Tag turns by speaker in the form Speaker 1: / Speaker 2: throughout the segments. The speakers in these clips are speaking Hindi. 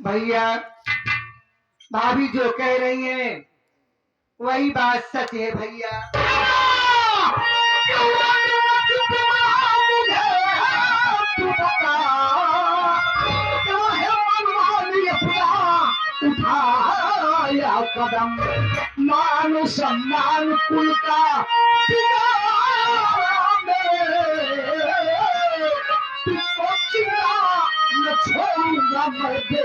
Speaker 1: भैया भाभी जो कह रही है वही बात सच है भैया। तू बता क्या है मनमानी अपना उठाया कदम, मान सम्मान कुल का तुझको चिरा न छोड़ूंगा मैं दे।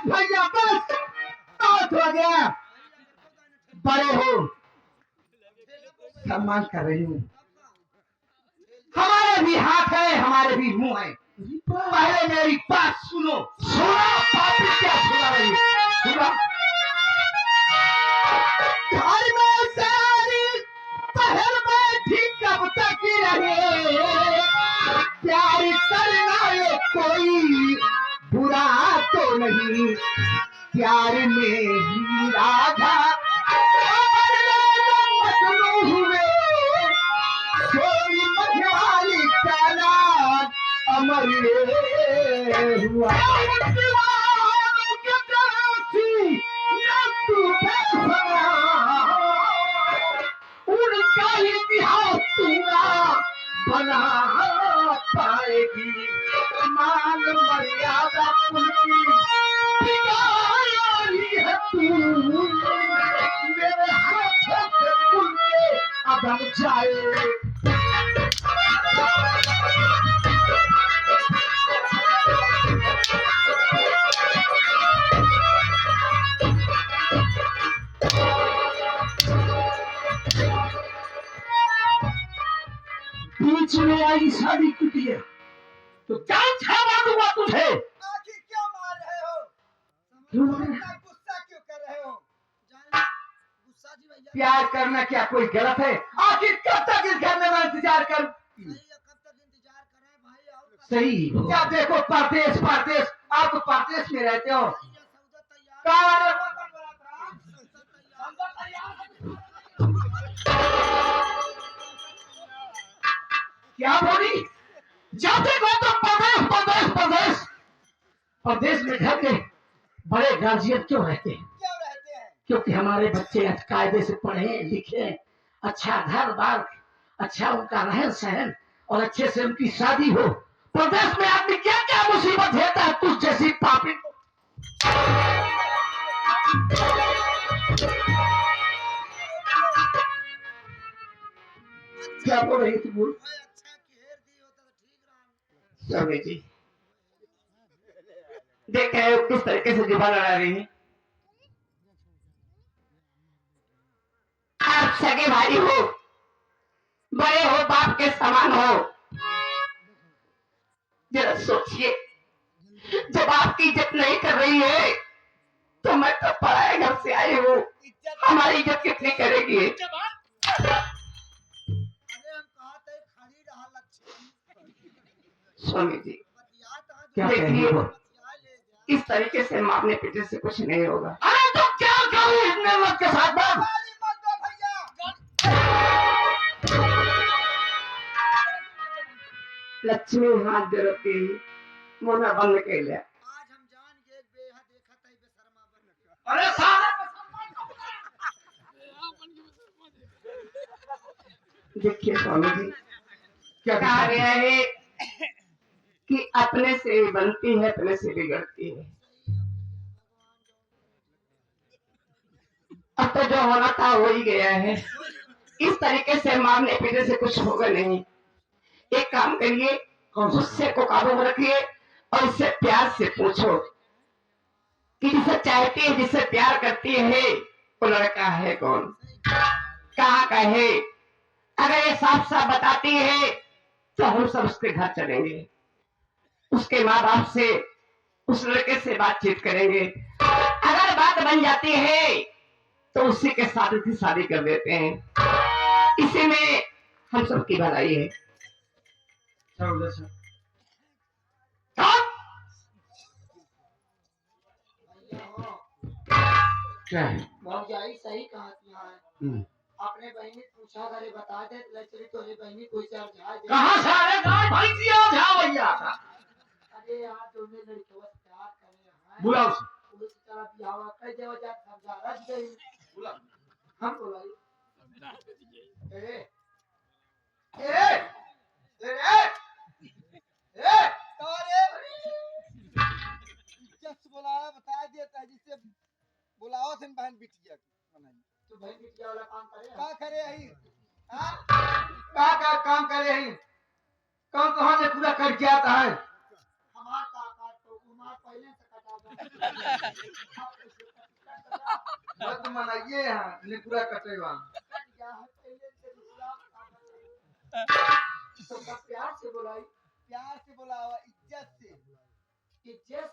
Speaker 1: भैया बस बात हो गया, बड़े हो सम्मान कर रही हूँ। हमारे भी हाथ है हमारे भी मुंह है, पहले मेरी बात सुनो। सुना पापी क्या सुना रही सुना। घर में सारी पहल बैठी कब तक रहे, प्यार करना ये कोई बुरा तो नहीं, प्यार में ही राधा हुए सोई मझवाली का नाम अमर हुआ। उनका इतिहास पूरा बना पाएगी, मान मर्यादा उनकी है तू, मेरे हाथों से खुल के अदम जाए। बीच में आई सारी कुटिया तो जान छावा दूंगा तुझे।
Speaker 2: आखिर क्यों मार रहे हो? इतना गुस्सा क्यों कर रहे हो? गुस्सा जी भैया।
Speaker 1: प्यार करना क्या कोई गलत है? आखिर कब तक इस घर में मैं इंतजार करूं?
Speaker 2: कब तक इंतजार कर रहे हैं भाई? और
Speaker 1: सही क्या देखो परदेश परदेश, आप तो परदेश में रहते हो। क्या बोली? जाते हो तो परदेश परदेश परदेश परदेश में घर के बड़े गार्जियन क्यों रहते हैं?
Speaker 2: क्यों रहते हैं?
Speaker 1: क्योंकि हमारे बच्चे कायदे से पढ़े लिखे, अच्छा घर बार, अच्छा उनका रहन सहन और अच्छे से उनकी शादी हो। प्रदेश में आदमी क्या क्या मुसीबत देता है तुझ जैसी पापी को। क्या बोल रही थी? बोल।
Speaker 2: अच्छा घेर दी होता तो ठीक रहा।
Speaker 1: स्वामी जी देख रहे हो किस तरीके से जुबान लड़ा रही है। आप सगे भाई हो, बड़े हो, बाप के समान हो। जरा सोचिए, जब आपकी इज्जत नहीं कर रही है तो मैं तो पराए घर से आई हूँ, हमारी इज्जत कितनी करेगी?
Speaker 2: अरे हम कहा थे खड़ी रहा लक्ष्मी।
Speaker 1: स्वामी जी क्या देखिए, इस तरीके से मारने पीटने से कुछ नहीं होगा। अरे तो क्या करूं इतने वक्त के साथ बात?
Speaker 2: मत दो भैया।
Speaker 1: लक्ष्मी हाथ दे रखी मोना बंद के लिया।
Speaker 2: आज हम जान के बेहा देखा था बेशर्मा बन।
Speaker 1: अरे साला देखिए स्वामी जी क्या कहा गया है कि अपने से बनती है अपने से बिगड़ती है। अब तो जो होना था हो ही गया है, इस तरीके से मारने पीटने से कुछ होगा नहीं। एक काम करिए, गुस्से को काबू में रखिए और इससे प्यार से पूछो कि जिसे चाहती है, जिससे प्यार करती है, वो लड़का है कौन, कहाँ का है। अगर ये साफ साफ बताती है तो हम सब उसके घर चलेंगे, उसके माँ बाप से, उस लड़के से बातचीत करेंगे। अगर बात बन जाती है तो उसी के साथ उसकी शादी कर देते हैं। इसी में हम सबकी भलाई है।
Speaker 3: चलो उधर से।
Speaker 1: हाँ?
Speaker 2: भैया हो
Speaker 3: क्या है?
Speaker 2: भौजाई सही कहा है। अपने बहनी पूछा करे बता दे लचरी तोरी बहनी कोई से जाए दे।
Speaker 3: कहाँ से आए गाय भैंसिया जा भैया का?
Speaker 2: अरे यार दोनों लड़के बस प्यार करे हैं।
Speaker 3: बुला उसे।
Speaker 2: पुलिस चला बियाह कर देव जा समझा रख गई।
Speaker 3: बुला।
Speaker 2: हम बोलाई ए ए ए ए तारे इज्जत बुलाया बता देता जिससे बुलाओ सन बहन बिटिया तू बहन बिटिया वाला काम करे का करे हई हां का काम करे हई कौन कहां से पूरा कर के आता है हमार काका तो कुमार पहले से कटा दो मत मनाइए यहां ने पूरा कटेवा क्या है पहले से दूसरा तो का प्यार से बुलावा इज्जत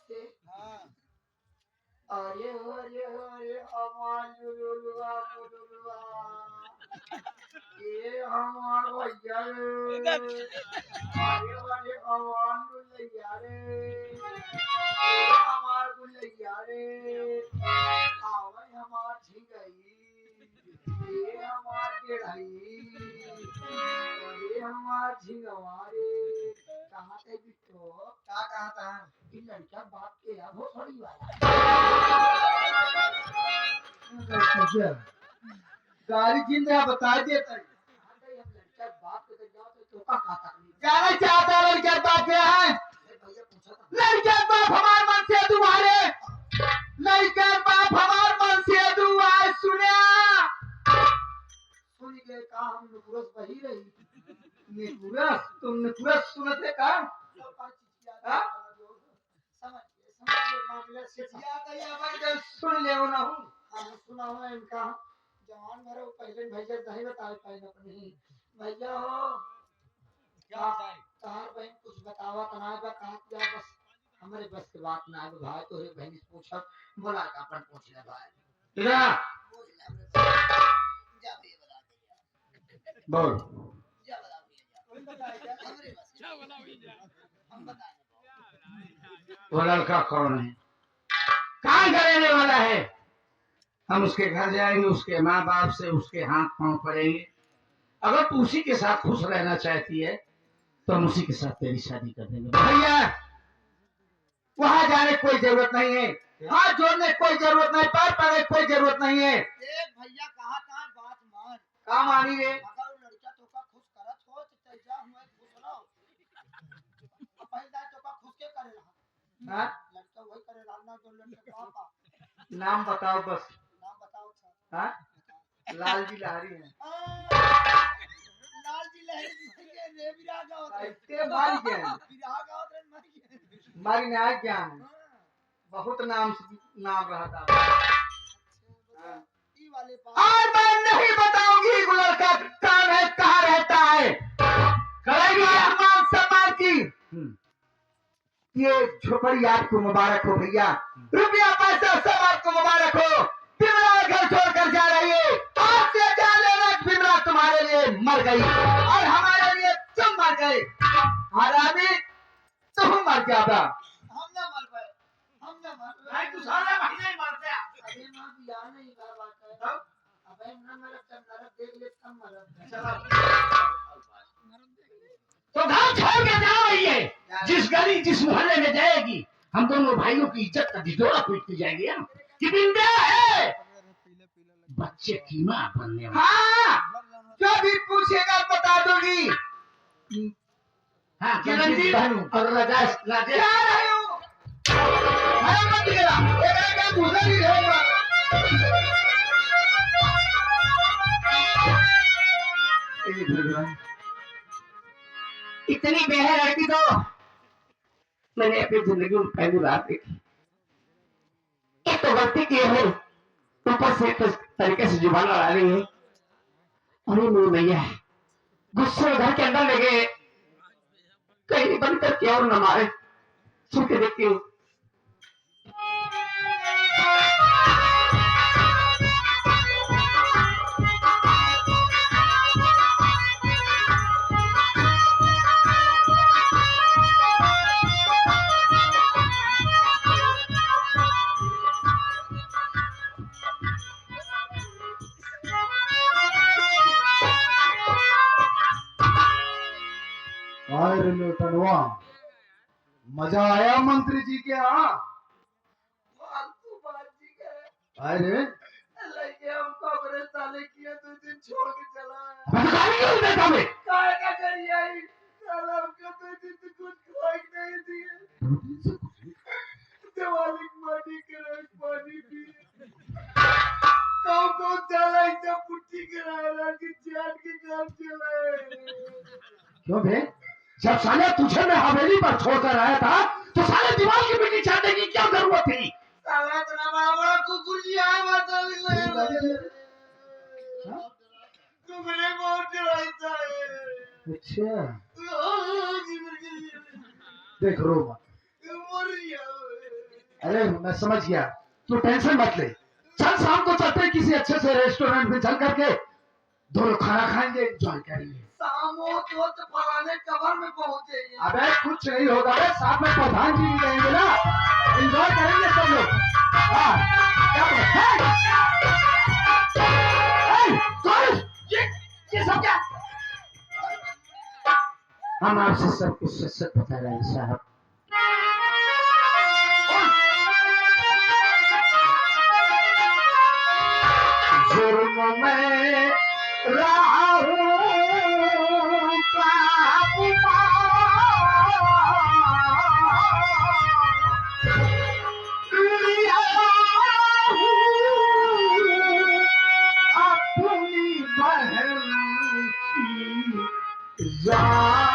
Speaker 2: से हां अरे हमार लुलुआ ये हमार भैया रे अरे हमार लुलैया रे हमार गुलैया रे आवे हमार झिंगई ये हमार टेढ़ई अरे हमार झिंगवा रे कहाँ थे बिट्टो क्या कहा था ये लड़का बाप के या वो थोड़ी वाला गाड़ी जिंदा बता देता लड़का बाप के जाओ तो का खाता जाना चाहता लड़का बाप के है लड़का बाप हमार मन से तुम्हारे लड़का बाप हमार मन से दुआ सुने सुन के कहा हम नुपुरस वही रही नुपुरस तुम नुपुरस सुनते का मामला से सुन ले ना हूं हम सुना हुआ इनका जवान भरो पहले भैया दही बताए पहले अपनी भैया हो क्या तार बहन कुछ बतावा तना बा कहां क्या बस हमारे बस की बात ना है भाई तो एक बहन से पूछा बोला का अपन पूछ ले भाई
Speaker 3: इधर
Speaker 2: जा भैया बता दे
Speaker 3: बोल।
Speaker 2: जा बता भैया हमरे बस क्या बनाओ जा हम बताएं
Speaker 3: वो लड़का कौन है? कहाँ का रहने वाला है? हम उसके घर जाएंगे, उसके माँ बाप से उसके हाथ पांव पड़ेंगे। अगर तू उसी के साथ खुश रहना चाहती है तो हम उसी के साथ तेरी शादी कर देंगे। भैया वहां जाने की कोई जरूरत नहीं है, हाथ जोड़ने की कोई जरूरत नहीं, पैर पड़ने की कोई जरूरत नहीं है।
Speaker 2: देख भैया कहा था बात मान
Speaker 3: का मानी रे?
Speaker 2: अगर वो लड़का तो का खुश करत हो तो चल जा हुए खुश रहो पहले तो का खुश के करे रहा
Speaker 3: हाँ?
Speaker 2: लड़का वही करे रहा ना जो लड़का पापा
Speaker 3: नाम बताओ बस।
Speaker 2: नाम बताओ
Speaker 3: हाँ? लाल जी लहरी है।
Speaker 2: लाल जी लहरी के रे विरागा होते
Speaker 3: इतने मार गए
Speaker 2: विरागा होते मर गए
Speaker 3: मारी ने आ गया है। बहुत नाम रहा था।
Speaker 2: ई वाले पास
Speaker 3: आज मैं नहीं बताऊंगी वो लड़का कौन है, कहाँ रहता है। करेगी मान सम्मान की। ये झोपड़ी आपको मुबारक हो भैया, रुपया पैसा सब आपको मुबारक हो। बिमला घर छोड़कर जा रही है, आज से जा लेना बिमला तुम्हारे लिए मर गई और हमारे लिए तुम मर गए। हरामी तुम मर जाओगा।
Speaker 2: हम ना मर पाए हम ना मर
Speaker 3: भाई तू सारे महीने ही मरते हैं।
Speaker 2: अरे मां बिया नहीं कर बात है अबे ना मर तब नरक देख ले तब मर
Speaker 3: चलो तो घर छोड़ के जाओ। ये जिस गली जिस मोहल्ले में जाएगी हम दोनों भाइयों की इज्जत का ढिढोरा पीटती जाएगी। हम कि बिंदा है बच्चे की मां बनने वाला। हाँ जो भी पूछेगा बता दूंगी। हाँ चिरंजीव और राजेश राजेश आ रहे हो। अरे मत गिरा तेरा क्या गुजर ही रहेगा।
Speaker 1: इतनी बेहद लड़की तो मैंने अपनी जिंदगी में पहली बार देखी। एक तो गलती की है, ऊपर से इस तरीके से जुबान लड़ा रही है। अरे मेरी भैया गुस्से में घर के अंदर ले गए करके और न मारे। सुन के देखती हूँ।
Speaker 3: अरे लोटनवा, मजा आया मंत्री जी के यहाँ?
Speaker 2: फालतू बात जी के
Speaker 3: अरे
Speaker 2: लगे हमको अपने साले किए 2 दिन छोड़ के चला है।
Speaker 1: भिखारी क्यों देता मैं?
Speaker 2: काय का करी आई साला हमको 2 दिन से कुछ खाई नहीं दिए। दिवाली की माटी के रस पानी पिए कौन चला एकदम पुट्टी कराया कि चाट के काम चलाए।
Speaker 1: क्यों बे? जब साले तुझे मैं हवेली पर छोड़कर आया था तो साले दीवार की मिट्टी चाटने की क्या जरूरत थी?
Speaker 2: साला इतना बड़ा कुकुर जी आया मतलब तुमने बहुत डराता है।
Speaker 3: अच्छा देख रो मत। अरे मैं समझ गया, तू टेंशन मत ले। चल शाम को चलते हैं किसी अच्छे से रेस्टोरेंट में, चल करके दोनों खाना खाएंगे, एंजॉय करेंगे।
Speaker 2: सामो तो फलाने कबर में पहुंचे।
Speaker 3: अबे कुछ नहीं होगा, अबे साथ में प्रधान जी भी रहेंगे ना, एंजॉय करेंगे सब लोग। हाँ क्या
Speaker 1: ये सब क्या? हम आपसे सब कुछ सच सच बता रहे हैं साहब। जुर्म में रहा हूँ अपनी बहन की जान।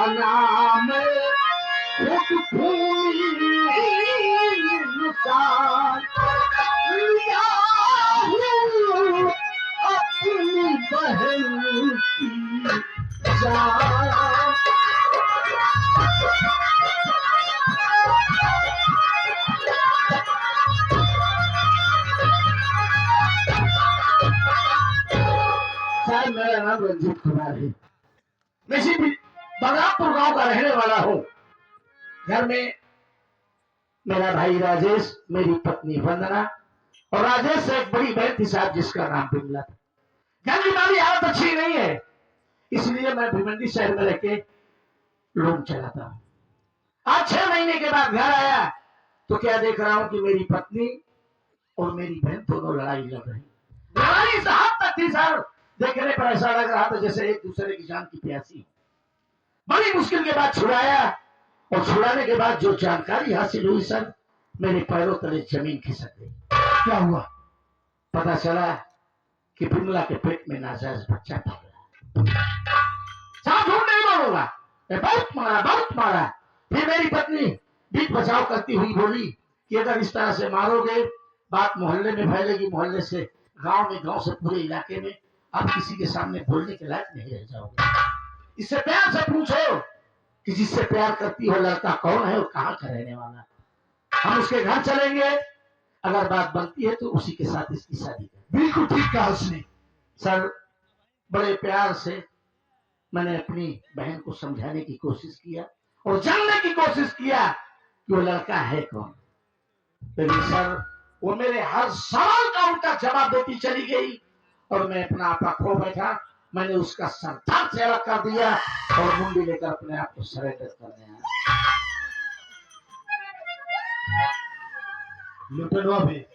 Speaker 1: नाम खुद फूली इंसान लिया हूँ अपनी बहन की जान। सर मेरा नाम रंजीत कुमार है, मैं इसी बलरामपुर गांव का रहने वाला हूँ। घर में मेरा भाई राजेश, मेरी पत्नी वंदना और राजेश से एक बड़ी बहन थी साहब जिसका नाम बिमला था। घर की हमारी हालत अच्छी नहीं है, इसलिए मैं भिवंडी शहर में रहके लोन चलाता हूँ। आज 6 महीने के बाद घर आया तो क्या देख रहा हूँ कि मेरी पत्नी और मेरी बहन दोनों लड़ाई लड़ रही। लड़ाई इस हद तक थी सर, देखने पर ऐसा लग रहा था जैसे एक दूसरे की जान की प्यासी। बड़ी मुश्किल के बाद छुड़ाया और छुड़ाने के बाद जो जानकारी हासिल हुई सर, मेरे पैरों तले जमीन खिसक गई। क्या हुआ? पता चला कि बिमला के पेट में नाजायज बच्चा पल रहा। झूठ नहीं बोलूंगा, बहुत मारा। फिर मेरी पत्नी बीच बचाव करती हुई बोली कि अगर इस तरह से मारोगे बात मोहल्ले में फैलेगी, मोहल्ले से गांव में, गांव से पूरे इलाके में, आप किसी के सामने बोलने के लायक नहीं रह जाओगे। इससे प्यार से पूछो कि जिससे प्यार करती हो लड़का कौन है और कहाँ का रहने वाला। हम उसके घर चलेंगे, अगर बात बनती है तो उसी के साथ इसकी शादी करें। बिल्कुल ठीक कहा उसने। सर बड़े प्यार से मैंने अपनी बहन को समझाने की कोशिश किया और जानने की कोशिश किया कि वो लड़का है कौन। लेकिन सर
Speaker 4: वो मेरे हर सवाल का उनका जवाब देती चली गई और मैं अपना आपा खो बैठा। मैंने उसका सरदार से अलग कर दिया और मुंडी लेकर अपने आप को सरेंडर करने आया। लुटेरवा भी